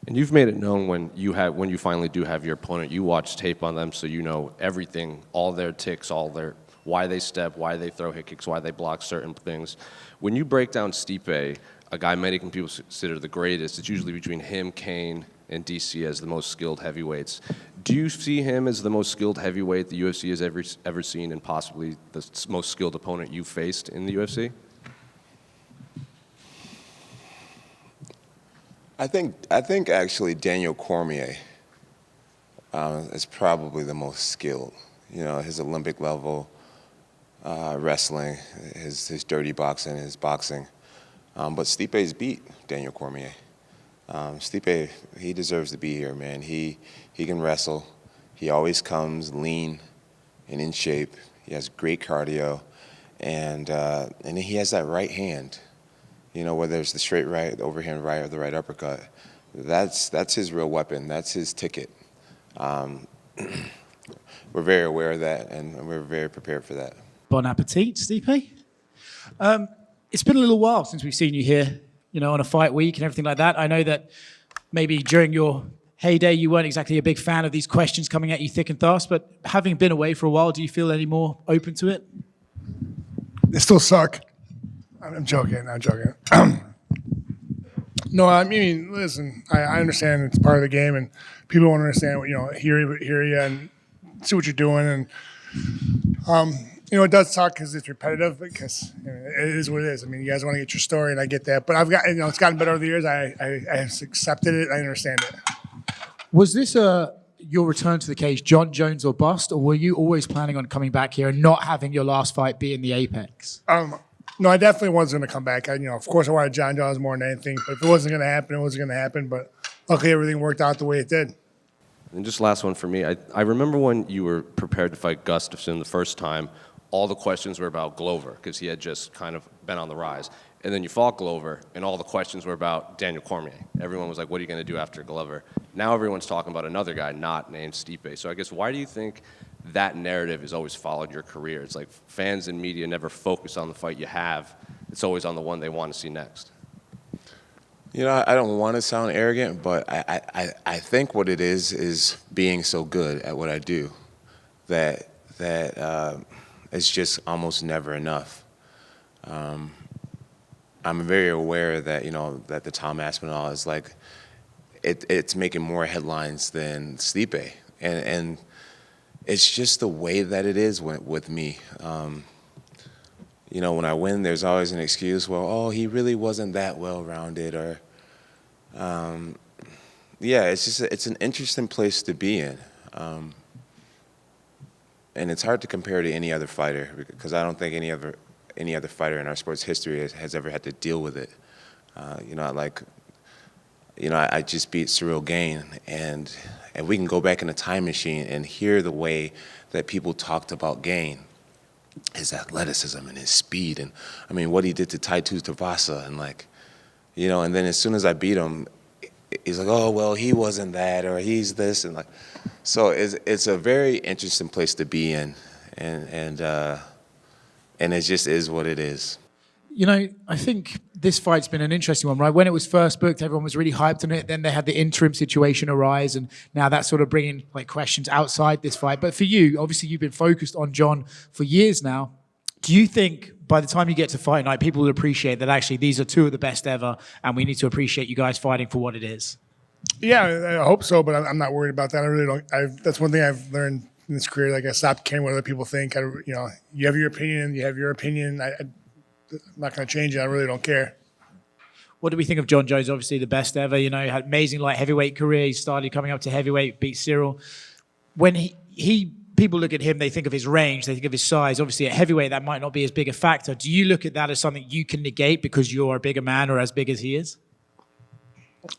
And you've made it known when you finally do have your opponent, you watch tape on them, so you know everything, all their ticks, why they step, why they throw hit kicks, why they block certain things. When you break down Stipe, a guy many people consider the greatest, it's usually between him, Kane, and DC as the most skilled heavyweights. Do you see him as the most skilled heavyweight the UFC has ever seen, and possibly the most skilled opponent you faced in the UFC? I think actually Daniel Cormier is probably the most skilled. You know, his Olympic level wrestling, his dirty boxing, his boxing. But Stipe's beat Daniel Cormier. Stipe, he deserves to be here, man. He can wrestle. He always comes lean and in shape. He has great cardio, and he has that right hand. You know, whether it's the straight right, the overhand right, or the right uppercut, that's his real weapon. That's his ticket. We're very aware of that, and we're very prepared for that. Bon appetit, Stipe. It's been a little while since we've seen you here, you know, on a fight week and everything like that. I know that maybe during your heyday, you weren't exactly a big fan of these questions coming at you thick and fast, but having been away for a while, do you feel any more open to it? They still suck. I'm joking. No, I mean, listen, I understand it's part of the game, and people want to understand, you know, hear you and see what you're doing. And, you know, it does suck because it's repetitive, because you know, it is what it is. I mean, you guys want to get your story, and I get that. But it's gotten better over the years. I accepted it. I understand it. Was this your return to the cage, John Jones or bust, or were you always planning on coming back here and not having your last fight be in the Apex? No, I definitely wasn't going to come back. Of course, I wanted John Jones more than anything. But if it wasn't going to happen, it wasn't going to happen. But luckily, everything worked out the way it did. And just last one for me. I remember when you were prepared to fight Gustafsson the first time, all the questions were about Glover because he had just kind of been on the rise. And then you fought Glover, and all the questions were about Daniel Cormier. Everyone was like, what are you going to do after Glover? Now everyone's talking about another guy not named Stipe. So I guess why do you think that narrative has always followed your career? It's like fans and media never focus on the fight you have. It's always on the one they want to see next. You know, I don't want to sound arrogant, but I think what it is being so good at what I do that it's just almost never enough. I'm very aware that, you know, that the Tom Aspinall is like, it's making more headlines than Stipe. And it's just the way that it is with me. You know, when I win, there's always an excuse. Well, oh, he really wasn't that well-rounded, or, yeah, it's an interesting place to be in, and it's hard to compare to any other fighter because I don't think any other fighter in our sports history has ever had to deal with it. You know, I just beat Cyril Gain, and we can go back in a time machine and hear the way that people talked about Gain, his athleticism and his speed, and I mean what he did to Taitu Tavasa, and like, you know, and then as soon as I beat him, he's like, oh well, he wasn't that, or he's this, and like, so it's a very interesting place to be in, and it just is what it is. You know, I think this fight's been an interesting one, right? When it was first booked, everyone was really hyped on it. Then they had the interim situation arise, and now that's sort of bringing like questions outside this fight. But for you, obviously, you've been focused on John for years now. Do you think by the time you get to fight night, people will appreciate that actually these are two of the best ever, and we need to appreciate you guys fighting for what it is? Yeah, I hope so, but I'm not worried about that. I really don't. That's one thing I've learned in this career. Like, I stopped caring what other people think. You know, you have your opinion. I'm not going to change it. I really don't care. What do we think of John Jones? Obviously the best ever, you know, had amazing light heavyweight career. He started coming up to heavyweight, beat Cyril. When people look at him, they think of his range, they think of his size. Obviously at heavyweight, that might not be as big a factor. Do you look at that as something you can negate because you're a bigger man or as big as he is?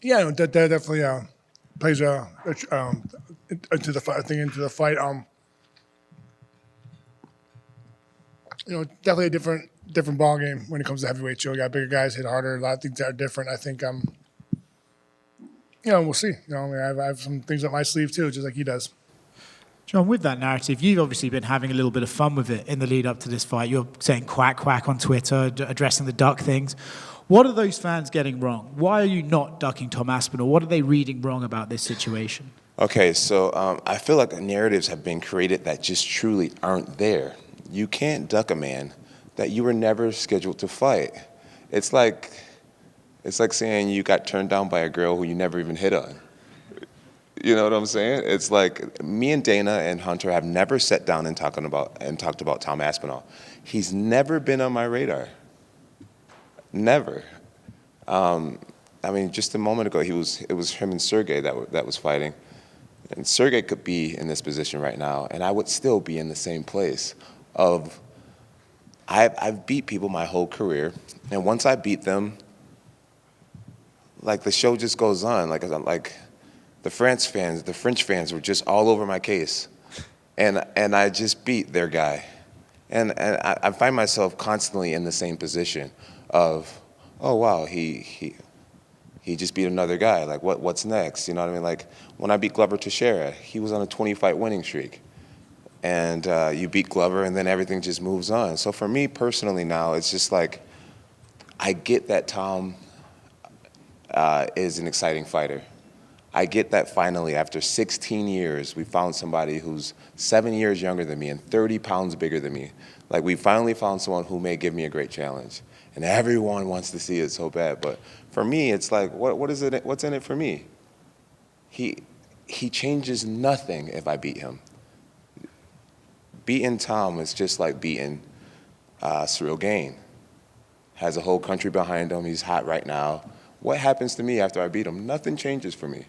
Yeah, that definitely plays into the fight. You know, definitely a different ball game when it comes to heavyweight. You got bigger guys hit harder. A lot of things are different. I think, you know, we'll see. You know, I mean, I have some things up my sleeve too, just like he does. John, with that narrative, you've obviously been having a little bit of fun with it in the lead up to this fight. You're saying quack, quack on Twitter, addressing the duck things. What are those fans getting wrong? Why are you not ducking Tom Aspinall? What are they reading wrong about this situation? Okay, so I feel like narratives have been created that just truly aren't there. You can't duck a man that you were never scheduled to fight. It's like saying you got turned down by a girl who you never even hit on. You know what I'm saying? It's like me and Dana and Hunter have never sat down and talked about Tom Aspinall. He's never been on my radar. Never. I mean, just a moment ago, it was him and Sergey that was fighting. And Sergey could be in this position right now, and I would still be in the same place of I've beat people my whole career, and once I beat them, like the show just goes on. Like the French fans were just all over my case, and I just beat their guy, and I find myself constantly in the same position of, oh wow, he just beat another guy. Like what's next? You know what I mean? Like when I beat Glover Teixeira, he was on a 20-fight winning streak. And you beat Glover, and then everything just moves on. So for me personally now, it's just like I get that Tom is an exciting fighter. I get that finally, after 16 years, we found somebody who's 7 years younger than me and 30 pounds bigger than me. Like we finally found someone who may give me a great challenge. And everyone wants to see it so bad. But for me, it's like, what is it? What's in it for me? He changes nothing if I beat him. Beating Tom is just like beating Cyril Gane. Has a whole country behind him. He's hot right now. What happens to me after I beat him? Nothing changes for me.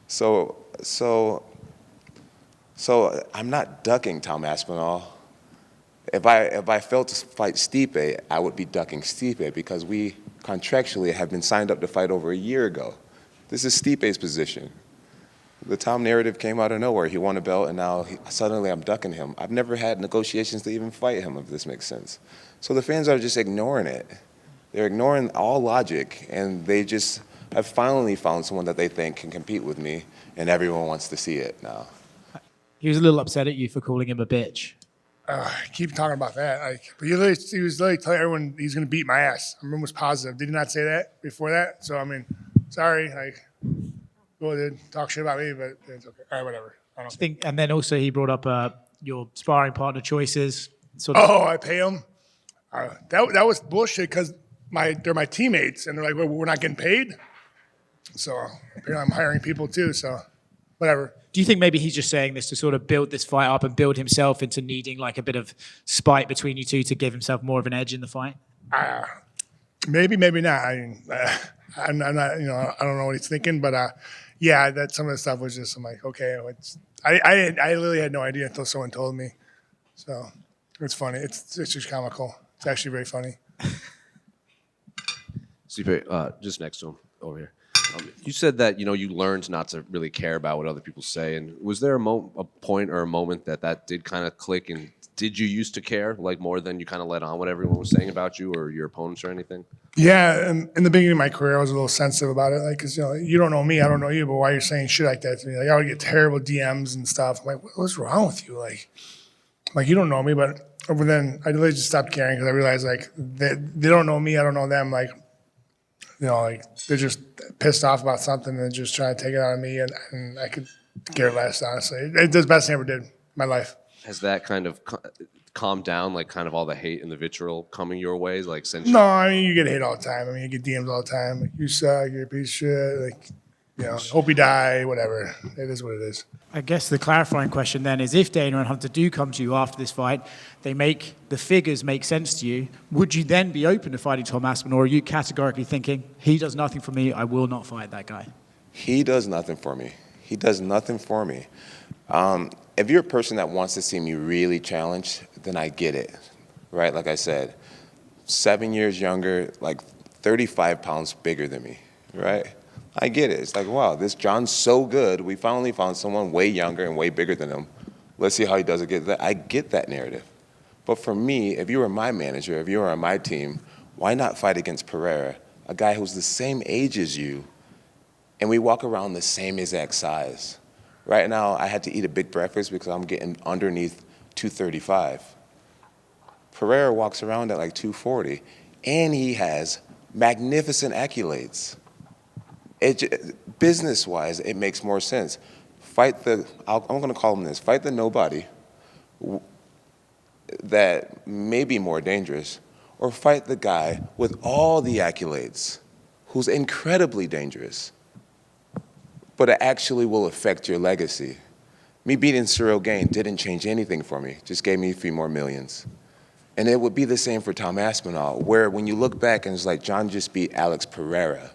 So I'm not ducking Tom Aspinall. If I failed to fight Stipe, I would be ducking Stipe because we contractually have been signed up to fight over a year ago. This is Stipe's position. The Tom narrative came out of nowhere. He won a belt, and now suddenly I'm ducking him. I've never had negotiations to even fight him, if this makes sense. So the fans are just ignoring it. They're ignoring all logic, and they just have finally found someone that they think can compete with me, and everyone wants to see it now. He was a little upset at you for calling him a bitch. Keep talking about that. But he was literally telling everyone he's going to beat my ass. I remember was positive. Did he not say that before that? So, I mean, sorry. Well, did talk shit about me, but it's okay. All right, whatever. I don't think. And then also he brought up your sparring partner choices. Sort of. Oh, I pay him? That was bullshit because they're my teammates, and they're like, well, we're not getting paid? So apparently I'm hiring people too, so whatever. Do you think maybe he's just saying this to sort of build this fight up and build himself into needing like a bit of spite between you two to give himself more of an edge in the fight? Maybe not. I mean, I'm not, I don't know what he's thinking, but yeah, that some of the stuff was just, I'm like, okay, I literally had no idea until someone told me. So it's funny. It's just comical. It's actually very funny. Stipe, just next to him over here. You said that you learned not to really care about what other people say, and was there a point or a moment that did kind of click? And did you used to care like more than you kind of let on what everyone was saying about you or your opponents or anything? Yeah, in the beginning of my career, I was a little sensitive about it, like, because you don't know me, I don't know you, but why you're saying shit like that to me? Like, I would get terrible DMs and stuff. I'm like, what's wrong with you? Like you don't know me, but then I really just stopped caring because I realized like they don't know me, I don't know them. Like, like they're just pissed off about something and just trying to take it out of me, and I could care less, honestly. It's the best thing I ever did in my life. Has that kind of calmed down, like kind of all the hate and the vitriol coming your way, like since? No, I mean you get hate all the time. I mean you get DMs all the time. Like, you suck, you're a piece of shit. Like, hope you die, whatever. It is what it is. I guess the clarifying question then is, if Dana and Hunter do come to you after this fight, the figures make sense to you, would you then be open to fighting Tom Aspinall, or are you categorically thinking, he does nothing for me, I will not fight that guy? He does nothing for me. He does nothing for me. If you're a person that wants to see me really challenged, then I get it, right? Like I said, 7 years younger, like 35 pounds bigger than me, right? I get it. It's like, wow, this John's so good. We finally found someone way younger and way bigger than him. Let's see how he does it. I get that narrative. But for me, if you were my manager, if you were on my team, why not fight against Pereira, a guy who's the same age as you, and we walk around the same exact size? Right now, I had to eat a big breakfast because I'm getting underneath 235. Pereira walks around at like 240, and he has magnificent accolades. Business-wise, it makes more sense. I'm going to call him this, fight the nobody that may be more dangerous, or fight the guy with all the accolades who's incredibly dangerous, but it actually will affect your legacy. Me beating Cyril Gain didn't change anything for me, just gave me a few more millions. And it would be the same for Tom Aspinall, where when you look back and it's like, John just beat Alex Pereira,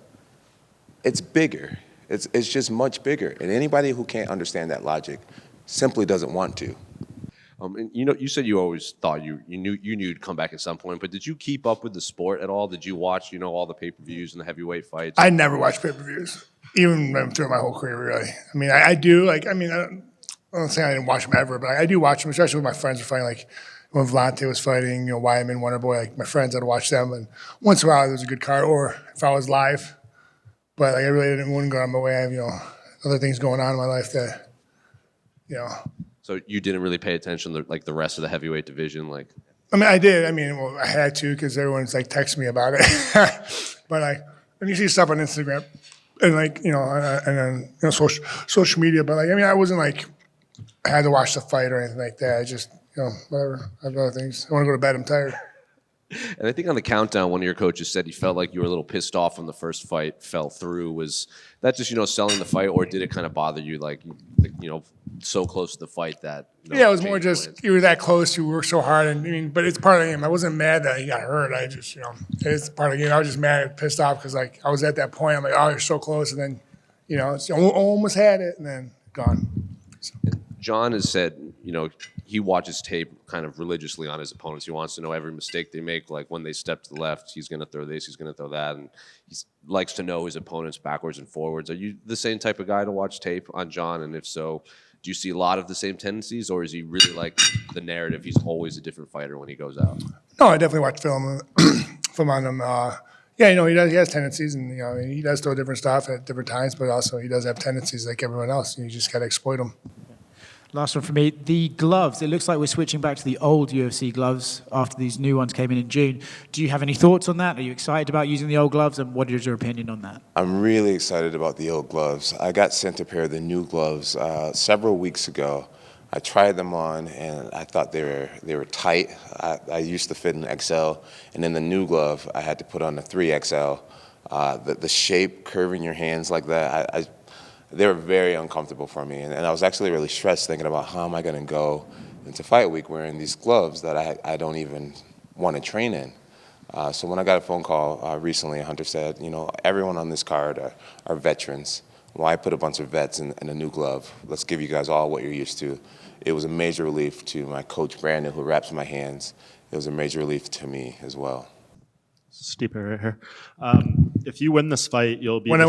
it's bigger. It's just much bigger. And anybody who can't understand that logic simply doesn't want to. And you said you always thought you knew you'd come back at some point, but did you keep up with the sport at all? Did you watch, all the pay-per-views and the heavyweight fights? I never watched pay-per-views, even throughout my whole career, really. I mean, I do, I don't say I didn't watch them ever, but I do watch them, especially when my friends were fighting, like when Vellante was fighting, Wyman, Wonderboy, like my friends, I'd watch them, and once in a while there was a good card, or if I was live, but I really wouldn't go on my way. I have, other things going on in my life that, So you didn't really pay attention to like the rest of the heavyweight division, like? I mean, I did. I mean, well, I had to because everyone's like texting me about it. But when you see stuff on Instagram and and then social media, but I wasn't like I had to watch the fight or anything like that. I just whatever. I have other things. I want to go to bed. I'm tired. And I think on the countdown, one of your coaches said he felt like you were a little pissed off when the first fight fell through. Was that just selling the fight, or did it kind of bother you, like so close to the fight that? Yeah, it was more just you were that close. You worked so hard, and but it's part of the game. I wasn't mad that he got hurt. I just it's part of the game. I was just mad and pissed off because I was at that point. I'm like, oh, you're so close, and then it's almost had it, and then gone. So. John has said he watches tape kind of religiously on his opponents. He wants to know every mistake they make, like when they step to the left, he's going to throw this, he's going to throw that, and he likes to know his opponents backwards and forwards. Are you the same type of guy to watch tape on John? And if so, do you see a lot of the same tendencies, or is he really like the narrative? He's always a different fighter when he goes out. No, I definitely watch film on him. Yeah, he does. He has tendencies, and he does throw different stuff at different times, but also he does have tendencies like everyone else. And you just got to exploit them. Last one for me. The gloves. It looks like we're switching back to the old UFC gloves after these new ones came in June. Do you have any thoughts on that? Are you excited about using the old gloves, and what is your opinion on that? I'm really excited about the old gloves. I got sent a pair of the new gloves several weeks ago. I tried them on, and I thought they were tight. I used to fit in XL, and in the new glove, I had to put on the 3XL. The shape, curving your hands like that, they were very uncomfortable for me, and I was actually really stressed thinking about how am I going to go into fight week wearing these gloves that I don't even want to train in. So when I got a phone call recently, Hunter said, everyone on this card are veterans. Why put a bunch of vets in a new glove? Let's give you guys all what you're used to. It was a major relief to my coach, Brandon, who wraps my hands. It was a major relief to me as well. Stipe right here. If you win this fight, you'll be when you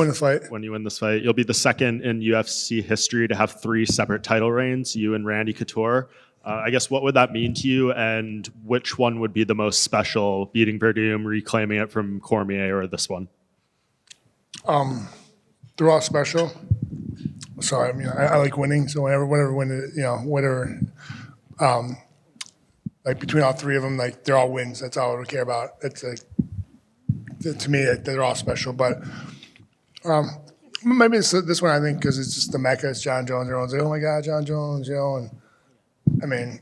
win this fight, you'll be the second in UFC history to have 3 separate title reigns. You and Randy Couture. I guess what would that mean to you, and which one would be the most special? Beating Verdum, reclaiming it from Cormier, or this one? They're all special. So I like winning. So whenever win, whatever. Like between all 3 of them, like they're all wins. That's all I would care about. It's to me, they're all special. But maybe it's this one, I think, because it's just the Mecca. It's John Jones. Everyone's like, oh my God, John Jones, and it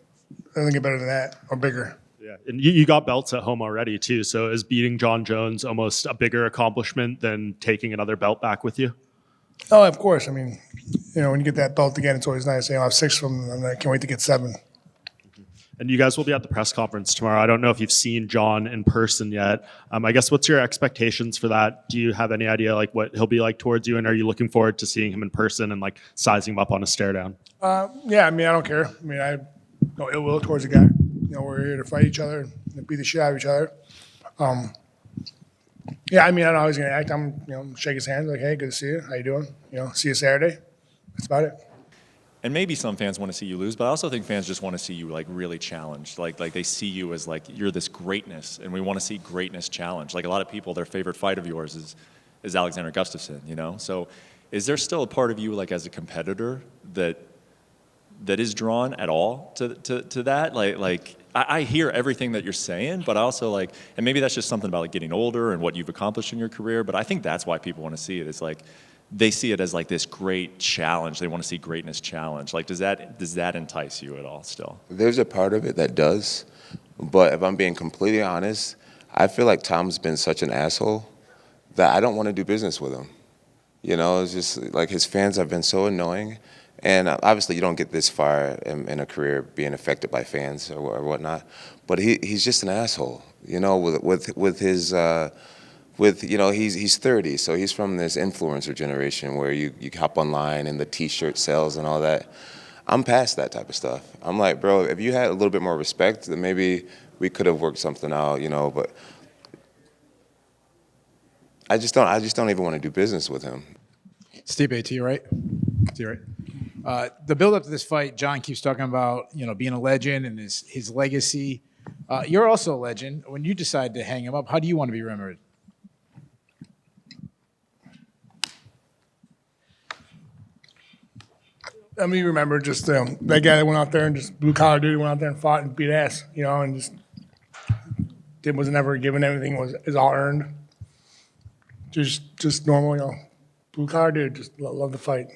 doesn't get better than that or bigger. Yeah, and you got belts at home already too. So is beating John Jones almost a bigger accomplishment than taking another belt back with you? Oh, of course. When you get that belt again, it's always nice. I have 6 of them, and I can't wait to get 7. And you guys will be at the press conference tomorrow. I don't know if you've seen John in person yet. I guess what's your expectations for that? Do you have any idea like what he'll be like towards you? And are you looking forward to seeing him in person and like sizing him up on a stare down? Yeah, I don't care. I have no ill will towards the guy. We're here to fight each other and beat the shit out of each other. Yeah, I don't know how he's going to act. I'm shake his hand like, hey, good to see you. How you doing? See you Saturday. That's about it. And maybe some fans want to see you lose, but I also think fans just want to see you like really challenged. Like they see you as like you're this greatness, and we want to see greatness challenged. Like a lot of people, their favorite fight of yours is Alexander Gustafsson. So is there still a part of you like as a competitor that that is drawn at all to that. Like I hear everything that you're saying, but I also like, and maybe that's just something about like getting older and what you've accomplished in your career. But I think that's why people want to see it. It's like they see it as like this great challenge. They want to see greatness challenge. Like does that entice you at all still? There's a part of it that does, but if I'm being completely honest, I feel like Tom's been such an asshole that I don't want to do business with him. You know, it's just like his fans have been so annoying. And obviously, you don't get this far in a career being affected by fans or whatnot. But he's just an asshole, you know, with his you know, he's 30, so he's from this influencer generation where you hop online and the T-shirt sales and all that. I'm past that type of stuff. I'm like, bro, if you had a little bit more respect, then maybe we could have worked something out, you know. But I just don't even want to do business with him. Stipe, to your right. To your right. The build up to this fight, John keeps talking about, you know, being a legend and his legacy. You're also a legend. When you decide to hang him up, how do you want to be remembered? I mean, remember just that guy that went out there and just blue collar dude went out there and fought and beat ass, you know, and just was never given anything, is all earned. Just normal, you know, blue collar dude, just love the fight.